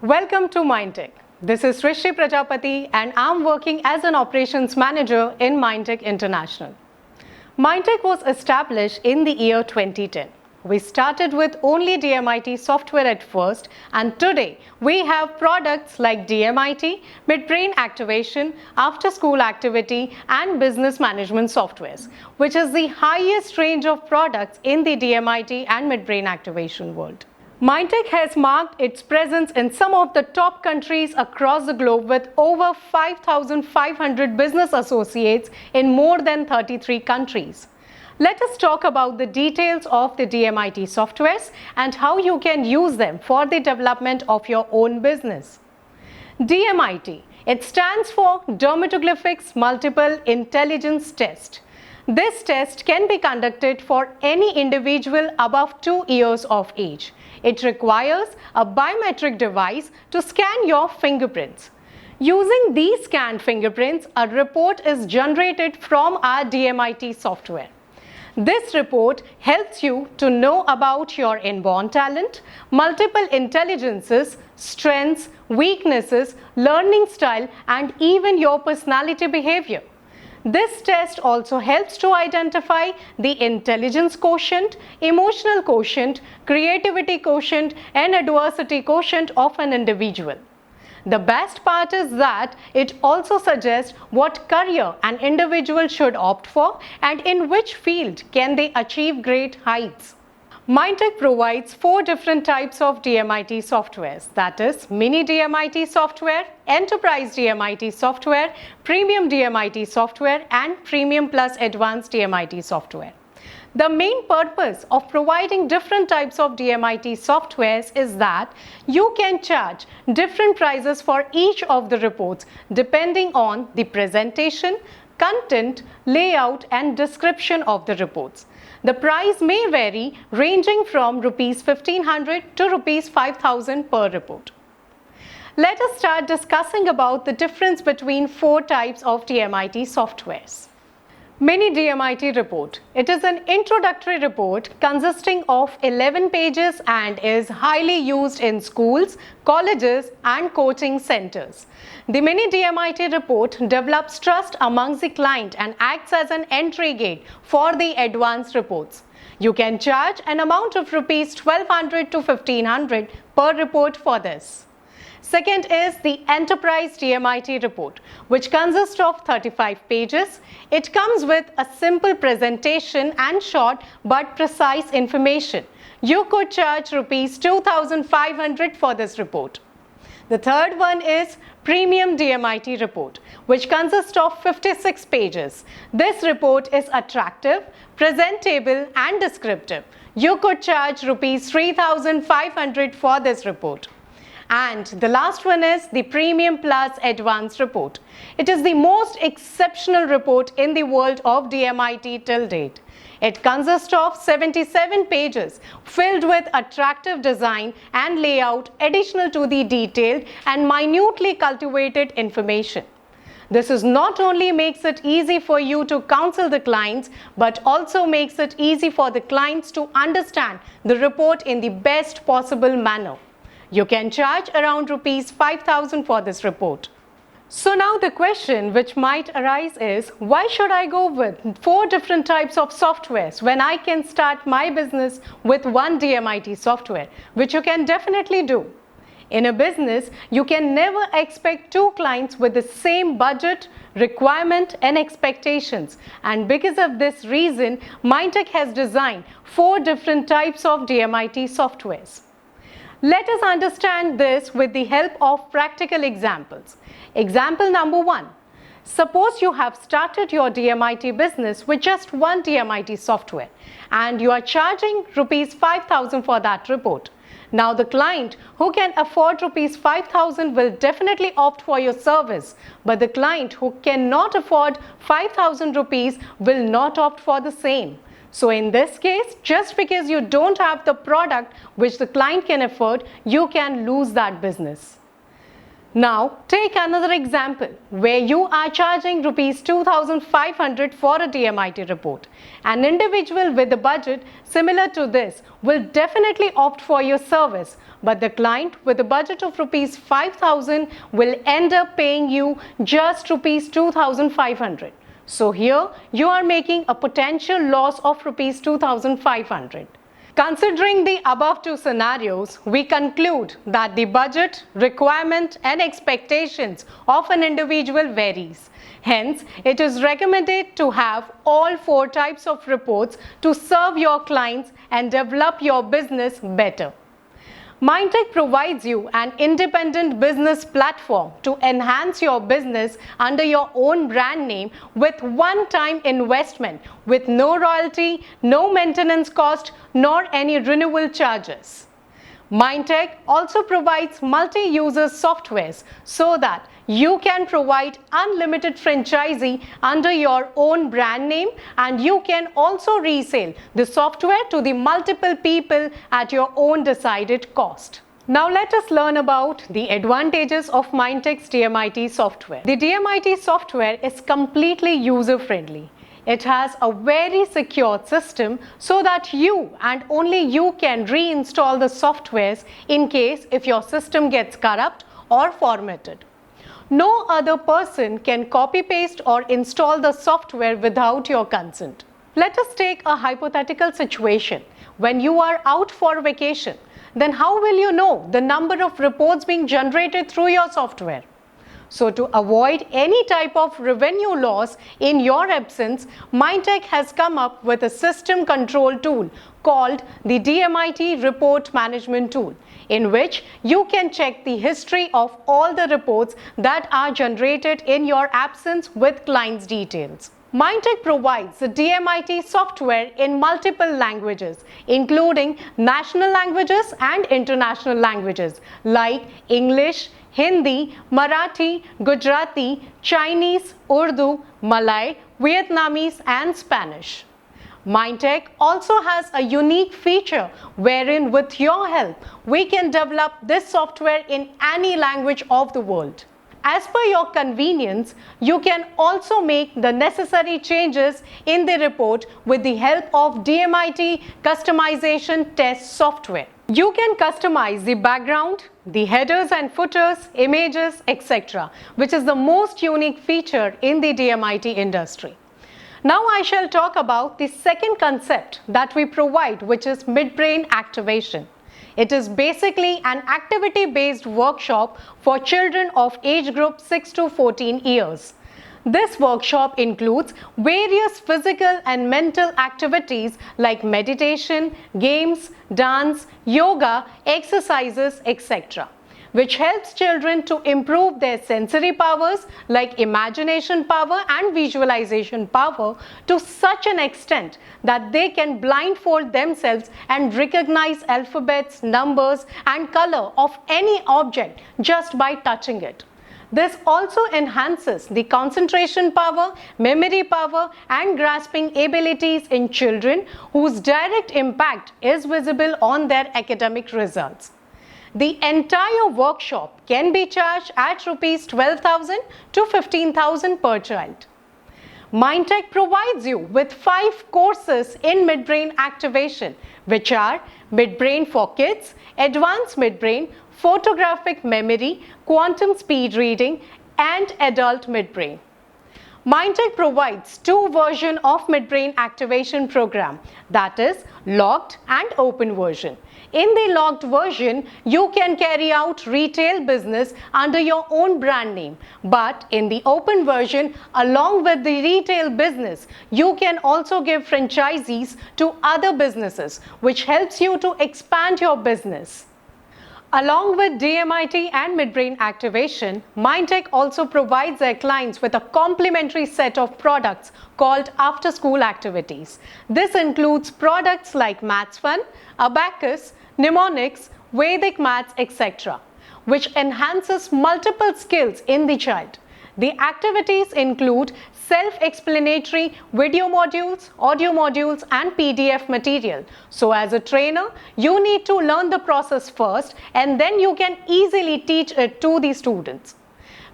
Welcome to Mindtech. This is Srishti Prajapati and I'm working as an operations manager in Mindtech International. Mindtech was established in the year 2010. We started with only DMIT software at first, and today we have products like DMIT, Midbrain Activation, After School Activity and Business Management Softwares, which is the highest range of products in the DMIT and Midbrain Activation world. Mindtech has marked its presence in some of the top countries across the globe with over 5,500 business associates in more than 33 countries. Let us talk about the details of the DMIT softwares and how you can use them for the development of your own business. DMIT, it stands for Dermatoglyphics Multiple Intelligence Test. This test can be conducted for any individual above 2 years of age. It requires a biometric device to scan your fingerprints. Using these scanned fingerprints, a report is generated from our DMIT software. This report helps you to know about your inborn talent, multiple intelligences, strengths, weaknesses, learning style, and even your personality behavior. This test also helps to identify the intelligence quotient, emotional quotient, creativity quotient, and adversity quotient of an individual. The best part is that it also suggests what career an individual should opt for and in which field can they achieve great heights. Mindtech provides 4 different types of DMIT softwares, that is Mini DMIT software, Enterprise DMIT software, Premium DMIT software and Premium Plus Advanced DMIT software. The main purpose of providing different types of DMIT softwares is that you can charge different prices for each of the reports depending on the presentation, content, layout and description of the reports. The price may vary ranging from Rs 1,500 to Rs 5,000 per report. Let us start discussing about the difference between 4 types of DMIT softwares. Mini DMIT report. It is an introductory report consisting of 11 pages and is highly used in schools, colleges and coaching centers. The Mini DMIT report develops trust amongst the client and acts as an entry gate for the advanced reports. You can charge an amount of Rs 1,200 to 1,500 per report for this. Second is the Enterprise DMIT report, which consists of 35 pages. It comes with a simple presentation and short but precise information. You could charge Rs 2,500 for this report. The third one is Premium DMIT report, which consists of 56 pages. This report is attractive, presentable and descriptive. You could charge Rs 3,500 for this report. And the last one is the Premium Plus Advanced report. It is the most exceptional report in the world of DMIT till date. It consists of 77 pages filled with attractive design and layout additional to the detailed and minutely cultivated information. This is not only makes it easy for you to counsel the clients, but also makes it easy for the clients to understand the report in the best possible manner. You can charge around Rs 5,000 for this report. So now the question which might arise is, why should I go with 4 different types of softwares when I can start my business with one DMIT software, which you can definitely do. In a business, you can never expect 2 clients with the same budget, requirement and expectations. And because of this reason, Mindtech has designed 4 different types of DMIT softwares. Let us understand this with the help of practical examples. Example number 1. Suppose you have started your DMIT business with just one DMIT software and you are charging Rs 5,000 for that report. Now the client who can afford Rs 5,000 will definitely opt for your service, but the client who cannot afford 5,000 rupees will not opt for the same. So in this case, just because you don't have the product which the client can afford, you can lose that business. Now, take another example where you are charging rupees 2,500 for a DMIT report. An individual with a budget similar to this will definitely opt for your service, but the client with a budget of rupees 5,000 will end up paying you just rupees 2,500. So here you are making a potential loss of rupees 2,500. Considering the above two scenarios, we conclude that the budget, requirement and expectations of an individual varies. Hence, it is recommended to have all four types of reports to serve your clients and develop your business better. Mindtech provides you an independent business platform to enhance your business under your own brand name with one-time investment, with no royalty, no maintenance cost, nor any renewal charges. Mindtech also provides multi-user softwares so that you can provide unlimited franchisee under your own brand name, and you can also resell the software to the multiple people at your own decided cost. Now let us learn about the advantages of Mindtech's DMIT software. The DMIT software is completely user-friendly. It has a very secure system so that you and only you can reinstall the softwares in case if your system gets corrupt or formatted. No other person can copy-paste or install the software without your consent. Let us take a hypothetical situation. When you are out for vacation, then how will you know the number of reports being generated through your software? So to avoid any type of revenue loss in your absence, Mindtech has come up with a system control tool called the DMIT Report Management Tool, in which you can check the history of all the reports that are generated in your absence with clients' details. Mindtech provides the DMIT software in multiple languages, including national languages and international languages like English, Hindi, Marathi, Gujarati, Chinese, Urdu, Malay, Vietnamese and Spanish. Mindtech also has a unique feature wherein with your help, we can develop this software in any language of the world. As per your convenience, you can also make the necessary changes in the report with the help of DMIT Customization Test software. You can customize the background, the headers and footers, images, etc., which is the most unique feature in the DMIT industry. Now I shall talk about the second concept that we provide, which is midbrain activation. It is basically an activity-based workshop for children of age group 6 to 14 years. This workshop includes various physical and mental activities like meditation, games, dance, yoga, exercises, etc., which helps children to improve their sensory powers like imagination power and visualization power to such an extent that they can blindfold themselves and recognize alphabets, numbers and color of any object just by touching it. This also enhances the concentration power, memory power and grasping abilities in children whose direct impact is visible on their academic results. The entire workshop can be charged at rupees 12,000 to 15,000 per child. Mindtech provides you with 5 courses in midbrain activation, which are Midbrain for Kids, Advanced Midbrain, Photographic Memory, Quantum Speed Reading, and Adult Midbrain. Mindtech provides 2 versions of midbrain activation program, that is locked and open version. In the locked version, you can carry out retail business under your own brand name. But in the open version, along with the retail business, you can also give franchisees to other businesses, which helps you to expand your business. Along with DMIT and midbrain activation, Mindtech also provides their clients with a complimentary set of products called after-school activities. This includes products like Maths Fun, Abacus, Mnemonics, Vedic Maths, etc., which enhances multiple skills in the child. The activities include self-explanatory video modules, audio modules and PDF material. So as a trainer, you need to learn the process first and then you can easily teach it to the students.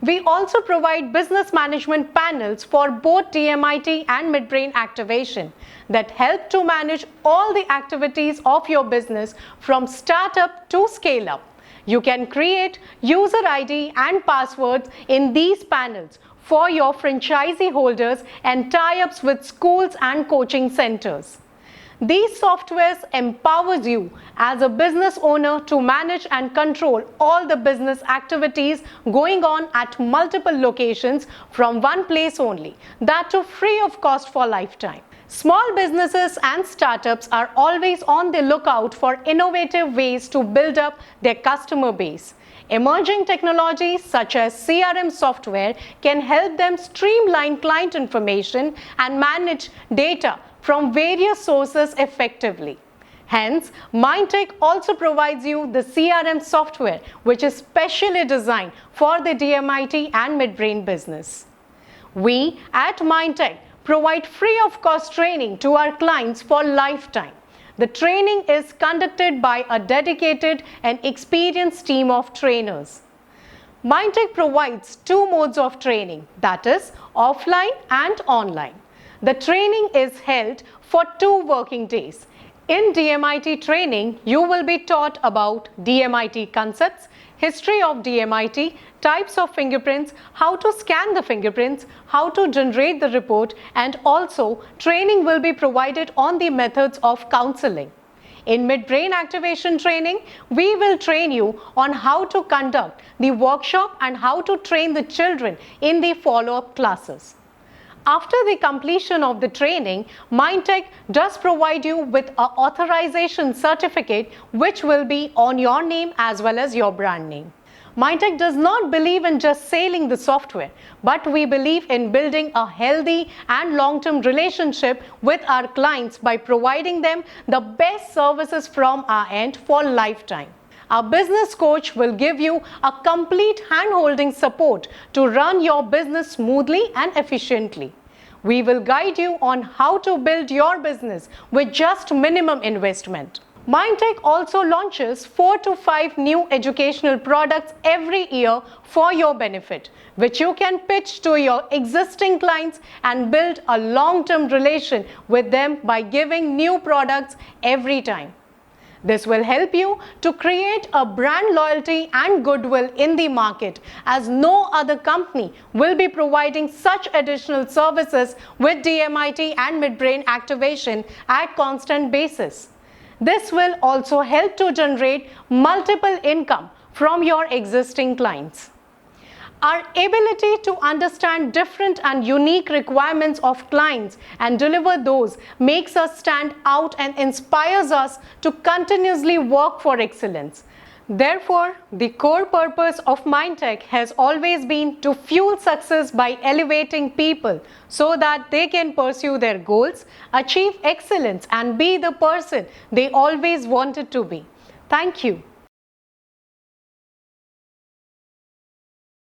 We also provide business management panels for both DMIT and Midbrain Activation that help to manage all the activities of your business from startup to scale up. You can create user ID and passwords in these panels for your franchisee holders and tie-ups with schools and coaching centers. These softwares empowers you as a business owner to manage and control all the business activities going on at multiple locations from one place only, that too free of cost for lifetime. Small businesses and startups are always on the lookout for innovative ways to build up their customer base. Emerging technologies such as CRM software can help them streamline client information and manage data from various sources effectively. Hence, Mindtech also provides you the CRM software which is specially designed for the DMIT and Midbrain business. We at Mindtech provide free of cost training to our clients for lifetime. The training is conducted by a dedicated and experienced team of trainers. Mindtech provides two modes of training, that is offline and online. The training is held for 2 working days. In DMIT training, you will be taught about DMIT concepts, history of DMIT, types of fingerprints, how to scan the fingerprints, how to generate the report, and also training will be provided on the methods of counseling. In Midbrain Activation training, we will train you on how to conduct the workshop and how to train the children in the follow-up classes. After the completion of the training, Mindtech does provide you with an authorization certificate which will be on your name as well as your brand name. Mindtech does not believe in just selling the software, but we believe in building a healthy and long-term relationship with our clients by providing them the best services from our end for lifetime. Our business coach will give you a complete hand-holding support to run your business smoothly and efficiently. We will guide you on how to build your business with just minimum investment. Mindtech also launches 4 to 5 new educational products every year for your benefit, which you can pitch to your existing clients and build a long-term relation with them by giving new products every time. This will help you to create a brand loyalty and goodwill in the market, as no other company will be providing such additional services with DMIT and Midbrain Activation at constant basis. This will also help to generate multiple income from your existing clients. Our ability to understand different and unique requirements of clients and deliver those makes us stand out and inspires us to continuously work for excellence. Therefore, the core purpose of Mindtech has always been to fuel success by elevating people so that they can pursue their goals, achieve excellence, and be the person they always wanted to be. Thank you.